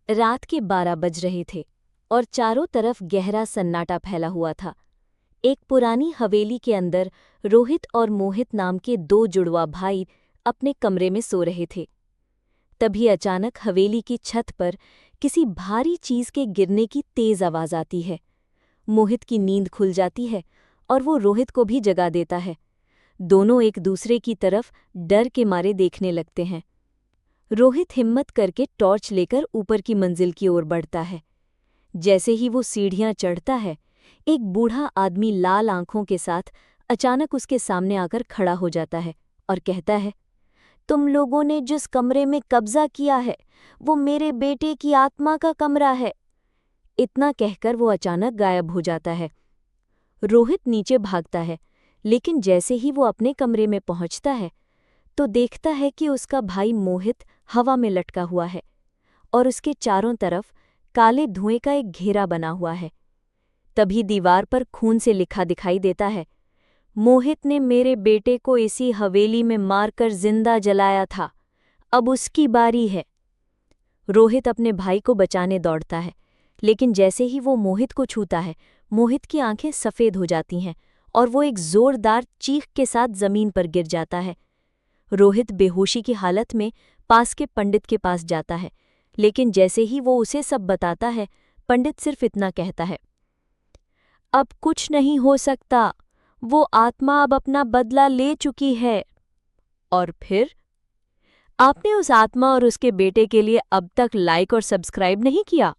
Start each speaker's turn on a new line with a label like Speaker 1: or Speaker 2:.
Speaker 1: रात के 12 बज रहे थे और चारों तरफ गहरा सन्नाटा फैला हुआ था। एक पुरानी हवेली के अंदर रोहित और मोहित नाम के दो जुड़वा भाई अपने कमरे में सो रहे थे। तभी अचानक हवेली की छत पर किसी भारी चीज के गिरने की तेज आवाज आती है। मोहित की नींद खुल जाती है और वो रोहित को भी जगा देता है। दोनों एक दूसरे की तरफ डर के मारे देखने लगते हैं। रोहित हिम्मत करके टॉर्च लेकर ऊपर की मंजिल की ओर बढ़ता है। जैसे ही वो सीढ़ियां चढ़ता है, एक बूढ़ा आदमी लाल आंखों के साथ अचानक उसके सामने आकर खड़ा हो जाता है और कहता है, तुम लोगों ने जिस कमरे में कब्जा किया है, वो मेरे बेटे की आत्मा का कमरा है। इतना कहकर वो अचानक गायब हो जाता है। रोहित नीचे भागता है, लेकिन जैसे ही वो अपने कमरे में पहुंचता है, तो देखता है कि उसका भाई मोहित हवा में लटका हुआ है और उसके चारों तरफ काले धुएं का एक घेरा बना हुआ है। तभी दीवार पर खून से लिखा दिखाई देता है, मोहित ने मेरे बेटे को इसी हवेली में मारकर जिंदा जलाया था, अब उसकी बारी है। रोहित अपने भाई को बचाने दौड़ता है, लेकिन जैसे ही वो मोहित को छूता है, मोहित की आंखें सफ़ेद हो जाती हैं और वो एक जोरदार चीख के साथ जमीन पर गिर जाता है। रोहित बेहोशी की हालत में पास के पंडित के पास जाता है, लेकिन जैसे ही वो उसे सब बताता है, पंडित सिर्फ इतना कहता है, अब कुछ नहीं हो सकता, वो आत्मा अब अपना बदला ले चुकी है। और फिर आपने उस आत्मा और उसके बेटे के लिए अब तक लाइक और सब्सक्राइब नहीं किया?